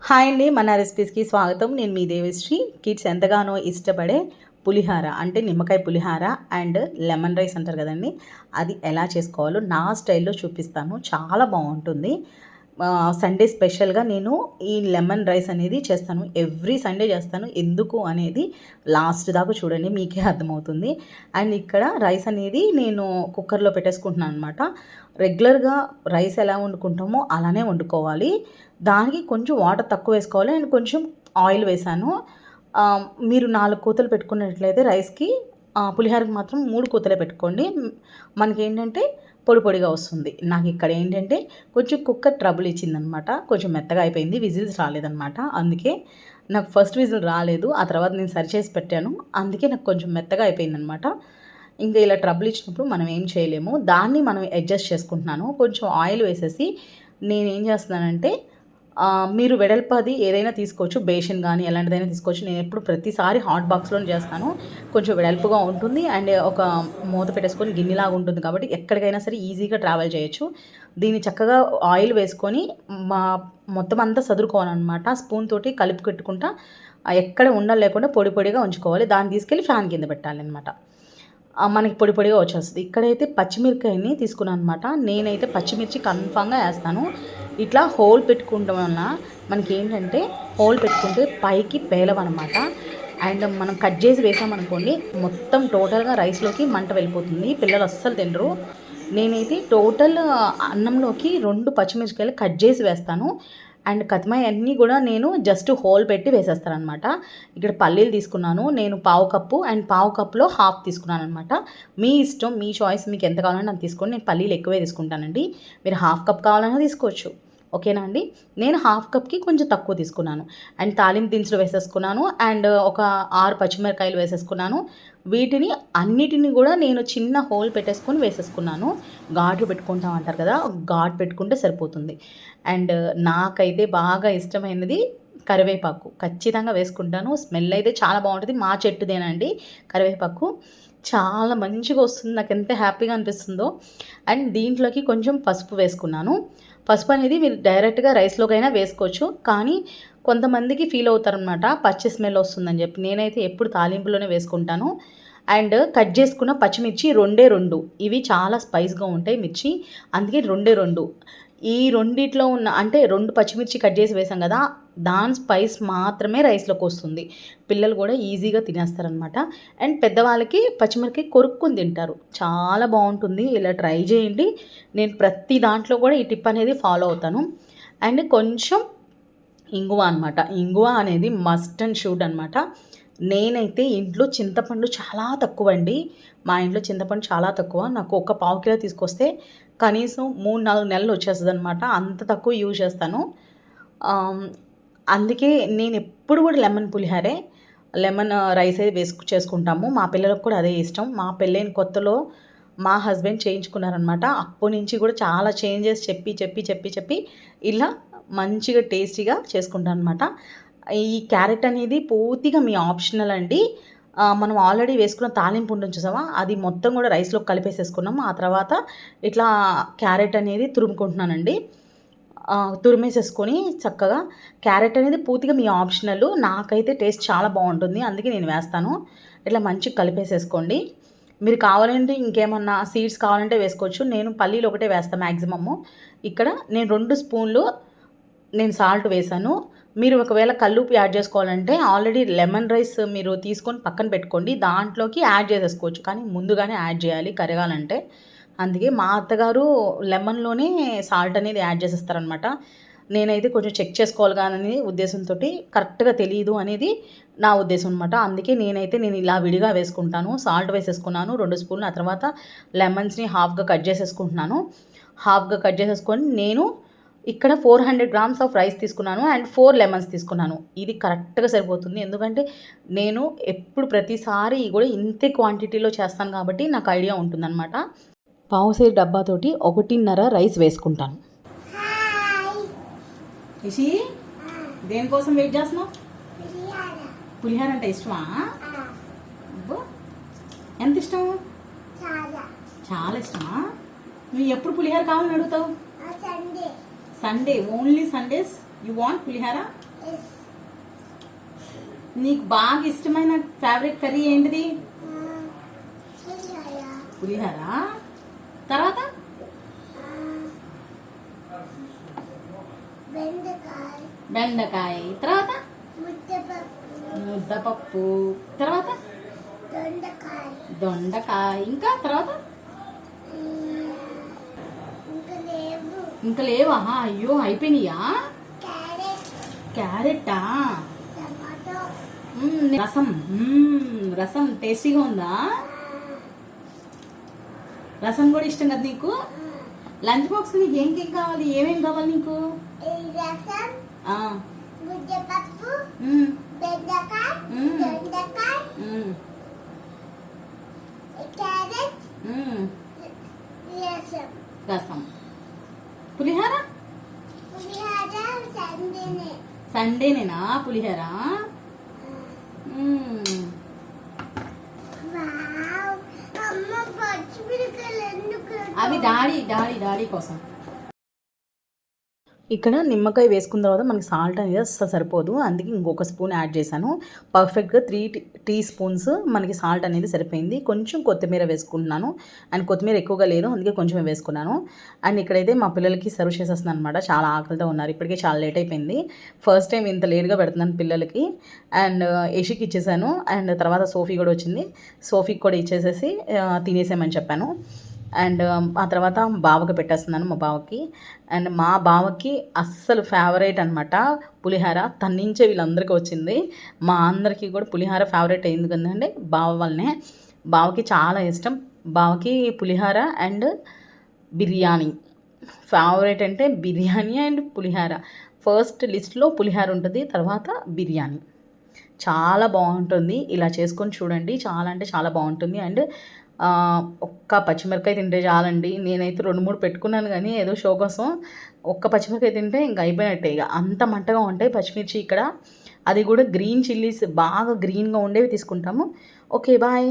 Hi అండి, మన రెసిపీస్కి స్వాగతం. నేను మీ దేవిశ్రీ. కిడ్స్ ఎంతగానో ఇష్టపడే పులిహార అంటే నిమ్మకాయ పులిహార అండ్ లెమన్ రైస్ అంటారు కదండి, అది ఎలా చేసుకోవాలో నా స్టైల్లో చూపిస్తాను. చాలా బాగుంటుంది. సండే స్పెషల్గా నేను ఈ లెమన్ రైస్ అనేది చేస్తాను. ఎవ్రీ సండే చేస్తాను. ఎందుకు అనేది లాస్ట్ దాకా చూడండి, మీకే అర్థమవుతుంది. అండ్ ఇక్కడ రైస్ అనేది నేను కుక్కర్లో పెట్టేసుకుంటున్నాను అనమాట. రెగ్యులర్గా రైస్ ఎలా వండుకుంటామో అలానే వండుకోవాలి. దానికి కొంచెం వాటర్ తక్కువ వేసుకోవాలి అండ్ కొంచెం ఆయిల్ వేసాను. మీరు 4 కూతలు పెట్టుకున్నట్లయితే రైస్కి, పులిహోరకి మాత్రం 3 కూతలే పెట్టుకోండి. మనకేంటంటే పొడి పొడిగా వస్తుంది. నాకు ఇక్కడ ఏంటంటే కొంచెం కుక్కర్ ట్రబుల్ ఇచ్చిందనమాట. కొంచెం మెత్తగా అయిపోయింది, విజిల్స్ రాలేదనమాట. అందుకే నాకు ఫస్ట్ విజిల్ రాలేదు, ఆ తర్వాత నేను సరి చేసి పెట్టాను. అందుకే నాకు కొంచెం మెత్తగా అయిపోయిందనమాట. ఇంకా ఇలా ట్రబుల్ ఇచ్చినప్పుడు మనం ఏం చేయలేము. దాన్ని మనం అడ్జస్ట్ చేసుకుంటున్నాను. కొంచెం ఆయిల్ వేసేసి నేనేం చేస్తున్నానంటే, మీరు వెడల్పది ఏదైనా తీసుకోవచ్చు, బేషన్ కానీ ఎలాంటిదైనా తీసుకోవచ్చు. నేను ఎప్పుడు ప్రతిసారి హాట్ బాక్స్లోనే చేస్తాను. కొంచెం వెడల్పుగా ఉంటుంది అండ్ ఒక మూత పెట్టేసుకొని గిన్నెలాగా ఉంటుంది కాబట్టి ఎక్కడికైనా సరే ఈజీగా ట్రావెల్ చేయొచ్చు. దీన్ని చక్కగా ఆయిల్ వేసుకొని మొత్తం అంతా సదురుకోవాలన్నమాట. స్పూన్ తోటి కలిపి పెట్టుకుంటా ఎక్కడ ఉండలు లేకుండా పొడి పొడిగా ఉంచుకోవాలి. దాన్ని తీసుకెళ్ళి ఫ్యాన్ కింద పెట్టాలన్నమాట. మనకి పొడి పొడిగా వచ్చేస్తుంది. ఇక్కడైతే పచ్చిమిరకాయని తీసుకున్నాను అనమాట. నేనైతే పచ్చిమిర్చి కన్ఫామ్గా వేస్తాను. ఇట్లా హోల్ పెట్టుకోవడం వలన మనకి ఏంటంటే, హోల్ పెట్టుకుంటే పైకి పేలవన్నమాట. అండ్ మనం కట్ చేసి వేసామనుకోండి, మొత్తం టోటల్గా రైస్లోకి మంట వెళ్ళిపోతుంది. పిల్లలు అస్సలు తినరు. నేనైతే టోటల్ అన్నంలోకి 2 పచ్చిమిరపకాయలు కట్ చేసి వేస్తాను. అండ్ కతిమాయ అన్నీ కూడా నేను జస్ట్ హోల్ పెట్టి వేసేస్తాను అనమాట. ఇక్కడ పల్లీలు తీసుకున్నాను నేను పావు కప్పు, అండ్ పావు కప్పులో హాఫ్ తీసుకున్నాను అనమాట. మీ ఇష్టం, మీ చాయిస్, మీకు ఎంత కావాలంటే అంత తీసుకోండి. నేను పల్లీలు ఎక్కువే తీసుకుంటానండి. మీరు హాఫ్ కప్ కావాలన్నా తీసుకోవచ్చు. ఓకేనా అండి. నేను హాఫ్ కప్కి కొంచెం తక్కువ తీసుకున్నాను. అండ్ తాలింపు దినుసులు వేసేసుకున్నాను. అండ్ ఒక 6 పచ్చిమిరకాయలు వేసేసుకున్నాను. వీటిని అన్నిటిని కూడా నేను చిన్న హోల్ పెట్టేసుకొని వేసేసుకున్నాను. ఘాట్లు పెట్టుకుంటాం అంటారు కదా, ఘాటు పెట్టుకుంటే సరిపోతుంది. అండ్ నాకైతే బాగా ఇష్టమైనది కరివేపాకు ఖచ్చితంగా వేసుకుంటాను. స్మెల్ అయితే చాలా బాగుంటుంది. మా చెట్టుదేనండి కరివేపాకు. చాలా మంచిగా వస్తుంది. నాకు ఎంత హ్యాపీగా అనిపిస్తుందో. అండ్ దీంట్లోకి కొంచెం పసుపు వేసుకున్నాను. పసుపు అనేది మీరు డైరెక్ట్గా రైస్లోకైనా వేసుకోవచ్చు, కానీ కొంతమందికి ఫీల్ అవుతారనమాట పచ్చి స్మెల్ వస్తుందని చెప్పి. నేనైతే ఎప్పుడు తాలింపులోనే వేసుకుంటాను. అండ్ కట్ చేసుకున్న పచ్చిమిర్చి 2 ఇవి చాలా స్పైస్గా ఉంటాయి మిర్చి, అందుకే 2 ఈ రెండిట్లో ఉన్న అంటే 2 పచ్చిమిర్చి కట్ చేసి వేసాం కదా, దాని స్పైస్ మాత్రమే రైస్లోకి వస్తుంది. పిల్లలు కూడా ఈజీగా తినేస్తారనమాట. అండ్ పెద్దవాళ్ళకి పచ్చిమిరపకాయ కొరుక్కుని తింటారు. చాలా బాగుంటుంది. ఇలా ట్రై చేయండి. నేను ప్రతి దాంట్లో కూడా ఈ టిప్ అనేది ఫాలో అవుతాను. అండ్ కొంచెం ఇంగువ అనమాట. ఇంగువ అనేది మస్ట్ అండ్ షూడ్ అనమాట. నేనైతే ఇంట్లో చింతపండు చాలా తక్కువ అండి. మా ఇంట్లో చింతపండు చాలా తక్కువ. నాకు ఒక పావు కిలో తీసుకొస్తే కనీసం 3-4 నెలలు వచ్చేస్తుంది అనమాట. అంత తక్కువ యూజ్ చేస్తాను. అందుకే నేను ఎప్పుడు కూడా లెమన్ పులిహారే, లెమన్ రైసే చేసుకుంటాము. మా పిల్లలకు కూడా అదే ఇష్టం. మా పెళ్ళైన కొత్తలో మా హస్బెండ్ చేయించుకున్నారనమాట. అప్పటి నుంచి కూడా చాలా చేంజెస్ చెప్పి ఇలా మంచిగా టేస్టీగా చేసుకుంటాను అనమాట. ఈ క్యారెట్ అనేది పూర్తిగా మీ ఆప్షనల్ అండి. మనం ఆల్రెడీ వేసుకున్న తాలింపు ఉంటుంది చూసావా, అది మొత్తం కూడా రైస్లో కలిపేసేసుకున్నాము. ఆ తర్వాత ఇట్లా క్యారెట్ అనేది తురుముకుంటున్నానండి. తురిమేసేసుకొని చక్కగా, క్యారెట్ అనేది పూర్తిగా మీ ఆప్షనల్. నాకైతే టేస్ట్ చాలా బాగుంటుంది, అందుకే నేను వేస్తాను. ఇట్లా మంచిగా కలిపేసేసుకోండి. మీరు కావాలంటే ఇంకేమన్నా సీడ్స్ కావాలంటే వేసుకోవచ్చు. నేను పల్లీలు ఒకటే వేస్తాను మ్యాక్సిమము. ఇక్కడ నేను 2 స్పూన్లు నేను సాల్ట్ వేసాను. మీరు ఒకవేళ కల్లుప్పు యాడ్ చేసుకోవాలంటే ఆల్రెడీ లెమన్ రైస్ మీరు తీసుకొని పక్కన పెట్టుకోండి, దాంట్లోకి యాడ్ చేసేసుకోవచ్చు. కానీ ముందుగానే యాడ్ చేయాలి కరగాలంటే. అందుకే మా అత్తగారు లెమన్లోనే సాల్ట్ అనేది యాడ్ చేసేస్తారనమాట. నేనైతే కొంచెం చెక్ చేసుకోవాలి కానీ ఉద్దేశంతో, కరెక్ట్గా తెలియదు అనేది నా ఉద్దేశం అనమాట. అందుకే నేను ఇలా విడిగా వేసుకుంటాను. సాల్ట్ వేసేసుకున్నాను 2 స్పూన్లు. ఆ తర్వాత లెమన్స్ని హాఫ్గా కట్ చేసేసుకుంటున్నాను. హాఫ్గా కట్ చేసేసుకొని నేను ఇక్కడ 400 గ్రామ్స్ ఆఫ్ రైస్ తీసుకున్నాను అండ్ 4 లెమన్స్ తీసుకున్నాను. ఇది కరెక్ట్గా సరిపోతుంది. ఎందుకంటే నేను ఎప్పుడు ప్రతిసారి కూడా ఇంతే క్వాంటిటీలో చేస్తాను కాబట్టి నాకు ఐడియా ఉంటుందన్నమాట. పావుసేరు డబ్బాతోటి 1.5 రైస్ వేసుకుంటాను. ఇషి దేనికోసం వెయిట్ చేస్తున్నావు? పులిహార అంటే ఇష్టమా? ఎంత ఇష్టం? చాలా ఇష్టమా? నువ్వు ఎప్పుడు పులిహార కావాలని అడుగుతావు? Sunday, only Sundays you want pulihora? నీకు బాగా ఇష్టమైన ఫేవరెట్ కర్రీ ఏంటిది? పులిహోర. తర్వాత బెండకాయ. తర్వాత ముద్దపప్పు. తర్వాత దొండకాయ. ఇంకా తర్వాత ఇంకా లేవా? అయ్యో అయిపోయినాయా? క్యారెట్టా? రసం. రసం టేస్టీగా ఉందా? రసం కూడా ఇష్టం కదా నీకు? లంచ్ బాక్స్ నీకు ఏమేం కావాలి? ఏమేం కావాలి నీకు? రసం. పులిహోర సండేనేనా పులిహోర? అవి డాడీ కోసం. ఇక్కడ నిమ్మకాయ వేసుకున్న తర్వాత మనకి సాల్ట్ అనేది అస్సలు సరిపోదు, అందుకే ఇంకొక స్పూన్ యాడ్ చేశాను. పర్ఫెక్ట్గా 3 టీ స్పూన్స్ మనకి సాల్ట్ అనేది సరిపోయింది. కొంచెం కొత్తిమీర వేసుకుంటున్నాను, అండ్ కొత్తిమీర ఎక్కువగా లేదు అందుకే కొంచెమే వేసుకున్నాను. అండ్ ఇక్కడైతే మా పిల్లలకి సర్వ్ చేసేస్తున్నాను అనమాట. చాలా ఆకలితో ఉన్నారు, ఇప్పటికే చాలా లేట్ అయిపోయింది. ఫస్ట్ టైం ఇంత లేట్గా పెడుతున్నాను పిల్లలకి. అండ్ యషికి ఇచ్చేసాను, అండ్ తర్వాత సోఫీ కూడా వచ్చింది, సోఫీకి కూడా ఇచ్చేసేసి తినేసామని చెప్పాను. అండ్ ఆ తర్వాత బావకి పెట్టేస్తున్నాను, మా బావకి. అండ్ మా బావకి అస్సలు ఫేవరెట్ అనమాట పులిహోర. తన్నించే వీళ్ళందరికీ వచ్చింది, మా అందరికీ కూడా పులిహోర ఫేవరెట్ అయింది కదండి బావ వల్లనే. బావకి చాలా ఇష్టం, బావకి పులిహోర అండ్ బిర్యానీ ఫేవరెట్. అంటే బిర్యానీ అండ్ పులిహోర ఫస్ట్ లిస్ట్లో పులిహోర ఉంటుంది, తర్వాత బిర్యానీ. చాలా బాగుంటుంది, ఇలా చేసుకొని చూడండి, చాలా అంటే చాలా బాగుంటుంది. అండ్ ఒక్క పచ్చిమిరపకాయ తింటే చాలండి. నేనైతే 2-3 పెట్టుకున్నాను, కానీ ఏదో షో కోసం ఒక్క పచ్చిమిరపకాయ తింటే ఇంక అయిపోయినట్టే. ఇక అంత మంటగా ఉంటాయి పచ్చిమిర్చి ఇక్కడ. అది కూడా గ్రీన్ చిల్లీస్ బాగా గ్రీన్గా ఉండేవి తీసుకుంటాము. Okay bye.